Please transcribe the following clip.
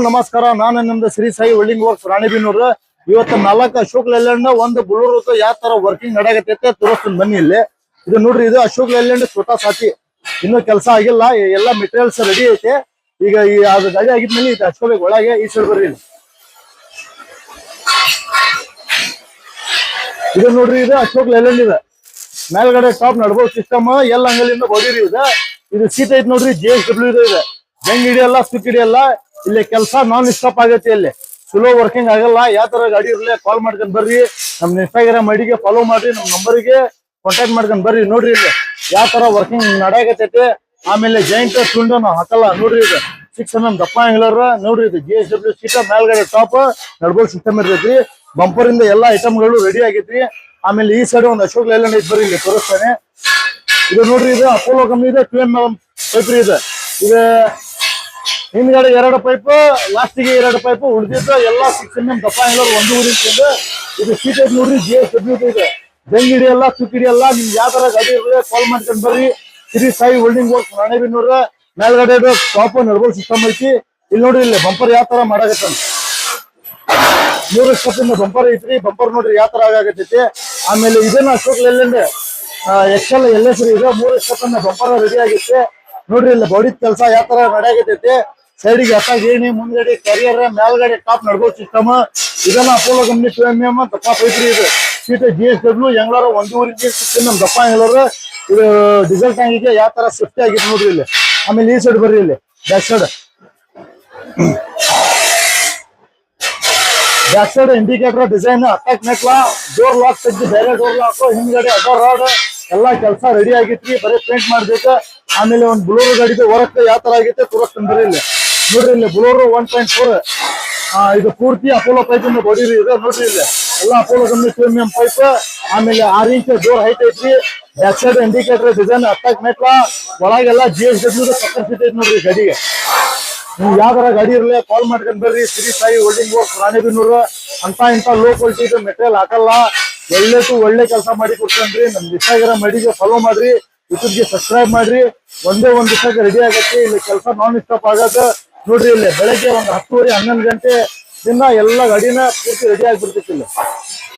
ನಮಸ್ಕಾರ, ನಾನು ನಿಮ್ದು ಶ್ರೀ ಸಾಯಿ ವೆಲ್ಡಿಂಗ್ ವರ್ಕ್ಸ್ ರಾಣಿಬೆನ್ನೂರು. ಇವತ್ತು 4 ಅಶೋಕ್ ಲೇಲ್ಯಾಂಡ್ ಒಂದು ಬುಲೂರ್ ಯಾವ ತರ ವರ್ಕಿಂಗ್ ನಡೆಯಕತ್ತೈತೆ ತೋರಿಸ್ತೀನಿ ಬನ್ನಿ. ಇಲ್ಲಿ ಇದು ನೋಡ್ರಿ, ಇದು ಅಶೋಕ್ ಲೇಲ್ಯಾಂಡ್ ಸ್ವತಃ ಸಾತಿ. ಇನ್ನು ಕೆಲಸ ಆಗಿಲ್ಲ, ಎಲ್ಲ ಮೆಟೀರಿಯಲ್ಸ್ ರೆಡಿ ಐತೆ. ಈಗ ಈ ಅದು ಗಾಡಿ ಆಗಿದ್ಮೇಲೆ ಇದು ಹಚ್ಕೋಬೇಕು ಒಳಗೆ. ಈ ಸೈಡ್ ಬರ್ರಿ, ಇದು ನೋಡ್ರಿ, ಇದು ಅಶೋಕ್ ಲೇಲ್ಯಾಂಡ್ ಇದೆ. ಮೇಲ್ಗಡೆ ಟಾಪ್ ನಡ್ಬೋದು ಸಿಸ್ಟಮ್ ಎಲ್ಲ ಅಂಗಲಿಂದ ಹೊಡಿರಿ. ಇದು ಸೀಟ್ ಐತಿ ನೋಡ್ರಿ, JSW ಇದೆ. ಬೆಂಗ್ ಹಿಡಿಯಲ್ಲ, ಸ್ವಿಕ್ ಹಿಡಿಯಲ್ಲ. ಇಲ್ಲಿ ಕೆಲಸ ನಾನ್ ಸ್ಟಾಪ್ ಆಗತ್ತೆ. ಇಲ್ಲಿ ಸ್ಲೋ ವರ್ಕಿಂಗ್ ಆಗಲ್ಲ. ಯಾವ ತರ ಗಾಡಿ ಇರ್ಲಿ ಕಾಲ್ ಮಾಡ್ಕೊಂಡ್ ಬರ್ರಿ. ನಮ್ ಇನ್ಸ್ಟಾಗ್ರಾಮ್ ಐಡಿಗೆ ಫಾಲೋ ಮಾಡ್ರಿ, ನಮ್ ನಂಬರ್ಗೆ ಕಾಂಟ್ಯಾಕ್ಟ್ ಮಾಡ್ಕೊಂಡ್ ಬರ್ರಿ. ನೋಡ್ರಿ ಇಲ್ಲಿ ಯಾವ ತರ ವರ್ಕಿಂಗ್ ನಡೆಯಕತ್ತೈತೆ. ಆಮೇಲೆ ಜಾಯಿಂಟ್ ತುಂಡು ನಾವು ಹಾಕಲ್ಲ ನೋಡ್ರಿ. ಇದು 6 mm ದಪ್ಪ ಆಂಗ್ಲರ್ ನೋಡ್ರಿ. ಇದು JSW ಸೀಟ, ಮೇಲ್ಗಡೆ ಟಾಪ್ ನಡ್ಬೋಲ್ ಸಿಸ್ಟಮ್ ಇರ್ತೈತಿ. ಬಂಪರ್ ಇಂದ ಎಲ್ಲಾ ಐಟಮ್ಗಳು ರೆಡಿ ಆಗೈತ್ರಿ. ಆಮೇಲೆ ಈ ಸೈಡ್ ಒಂದು ಅಶೋಕ್ ಲೇಲ್ಯಾಂಡ್ ಐತಿ, ಬರ್ರಿ ಇಲ್ಲಿ ತೋರಿಸ್ತಾನೆ. ಇದು ನೋಡ್ರಿ, ಇದು ಅಪೋಲೋ ಕಂಪ್ನಿ ಇದೆ. 2mm ಪೈಪ್ ಇದೆ. ಇದು ಹಿಂದ್ಗಡೆ 2 ಪೈಪ್, ಲಾಸ್ಟಿಗೆ 2 ಪೈಪ್, ಉಳಿದಿದ್ದು ಎಲ್ಲ 6 mm ದಪ್ಪ ಆಂಗ್ಲರ್ ಒಂದು ಊರಿಂದ. ಇದು ಸೀಟ್ ಐತಿ ನೋಡ್ರಿ, JSW ಇದೆ. ಬೆಂಗ್ ಹಿಡಿಯಲ್ಲ, ಸ್ವಿಕ್ ಹಿಡಿಯಲ್ಲ. ನಿಮ್ಗೆ ಯಾವ ತರ ಗಾಡಿ ಇರಲಿ ಕಾಲ್ ಮಾಡ್ಕೊಂಡ್ ಬರ್ರಿ. Shri Sai welding works Ranebennur. ಮೇಲ್ಗಡೆ ಟಾಪ್ ನಡ್ಬೋಲ್ ಸಿಸ್ಟಮ್ ಐತಿ. ಇಲ್ಲಿ ನೋಡ್ರಿ, ಇಲ್ಲಿ ಬಂಪರ್ ಯಾವ ತರ ಮಾಡಾಕತ್ತ. 3 ಸ್ಟೆಪ್ ಇಂದ ಬಂಪರ್ ಐತ್ರಿ. ಬಂಪರ್ ನೋಡ್ರಿ ಯಾವ ತರ ಆಗತೈತಿ. ಆಮೇಲೆ ಇದನ್ನ ಅಶೋಕ್ ಲೇಲ್ಯಾಂಡ್ XL LS ಇದೆ. 3 ಸ್ಟೆಪ್ ಇಂದ ಬಂಪರ್ ರೆಡಿ ಆಗೈತೆ ನೋಡ್ರಿ. ಇಲ್ಲಿ ಬಾಡಿ ಕೆಲಸ ಯಾವ ತರ ನಡೆಯಕತ್ತೈತಿ. ಸೈಡಿಗೆ ಹತ್ತಾಗ ಏಣಿ, ಮುಂದ್ಗಡೆ ಕರಿಯರ್, ಮೇಲ್ಗಡೆ ಟಾಪ್ ನಡ್ಬೋಲ್ ಸಿಸ್ಟಮ್. ಇದನ್ನ ಅಪೋಲೋ ಕಂಪ್ನಿ 2mm ದಪ್ಪ ಪೈಪ್ರಿ. ಇದು ಸೀಟ್ JSW ಎಂಗ್ಲಾರ 1 ಊರಿಗೆ 6 mm ದಪ್ಪ ಎಂಗ್ಲಾರ. ಇದು ಡೀಸೆಲ್ ಟ್ಯಾಂಕಿಗೆ ಯಾವ ತರ ಸೇಫ್ಟಿ ಆಗಿತ್ತು ನೋಡ್ರಿ ಇಲ್ಲಿ. ಆಮೇಲೆ ಈ ಸೈಡ್ ಬರ್ರಿ, ಇಲ್ಲಿ back side indicator design, attack ಮೆಟ್ಲಾ, ಡೋರ್ ಲಾಕ್ ತೆಗ್ದು ಬೇರೆ ಡೋರ್ ಲಾಕ್, ಹಿಂದ್ಗಡೆ ಅದರ್ ರಾಡ್ ಎಲ್ಲಾ ಕೆಲಸ ರೆಡಿ ಆಗಿತ್ರಿ. ಬರೀ ಪೇಂಟ್ ಮಾಡ್ಬೇಕು. ಆಮೇಲೆ ಒಂದು ಬುಲೋರೋ ಗಾಡಿದು ವರ್ಕ್ ಯಾವ ತರ ಆಗೈತೆ ತೋರಿಸ್ತೀನಿ ಬರ್ರಿ. ಇಲ್ಲಿ ನೋಡ್ರಿ, ಇಲ್ಲಿ ಬುಲೋರೋ 1.4 ಇದು ಪೂರ್ತಿ ಅಪೋಲೋ ಪೈಪ್ ಇಂದ ಹೊಡಿರಿ. ಇದೆ ನೋಡ್ರಿ, ಇಲ್ಲಿ ಎಲ್ಲ ಅಪೋಲೋ ಕಂಪ್ನಿ 2mm ಪೈಪ್. ಆಮೇಲೆ 6 ಇಂಚ್ ಡೋರ್ ಹೈಟ್ ಐತ್ರಿ. Back side indicator design, attack ಮೆಟ್ಲಾ, ಒಳಗೆಲ್ಲ JSW ಸಕ್ಕರ್ ಸೀಟ್ ಐತಿ ನೋಡ್ರಿ ಗಾಡಿಗೆ. ನೀವು ಯಾವ ತರ ಗಾಡಿ ಇರಲಿ ಕಾಲ್ ಮಾಡ್ಕೊಂಡ್ ಬರ್ರಿ. Shri Sai welding works Ranebennur. ಇಂತ ಲೋ ಕ್ವಾಲಿಟಿ ಮೆಟೀರಿಯಲ್ ಹಾಕಲ್ಲ. ಒಳ್ಳೆ ಕೆಲಸ ಮಾಡಿ ಕೊಡ್ತೇನ್ರಿ. ನಮ್ ಇನ್ಸ್ಟಾಗ್ರಾಮ್ ಐಡಿಗೆ ಫಾಲೋ ಮಾಡ್ರಿ, ಯೂಟ್ಯೂಬ್ಗೆ ಸಬ್ಸ್ಕ್ರೈಬ್ ಮಾಡ್ರಿ. ಒಂದೇ ಒಂದ್ ದಿವಸಕ್ಕೆ ರೆಡಿ ಆಗತ್ತೆ. ಇಲ್ಲಿ ಕೆಲಸ ನಾನ್ ಸ್ಟಾಪ್ ಆಗತ್ತೆ ನೋಡ್ರಿ. ಇಲ್ಲಿ ಬೆಳಗ್ಗೆ ಒಂದು 10:30 11 ಗಂಟೆ ದಿನ ಎಲ್ಲ ಗಾಡಿನ ಪೂರ್ತಿ ರೆಡಿ ಆಗ್ಬಿಡ್ತೈತಿ ಇಲ್ಲಿ.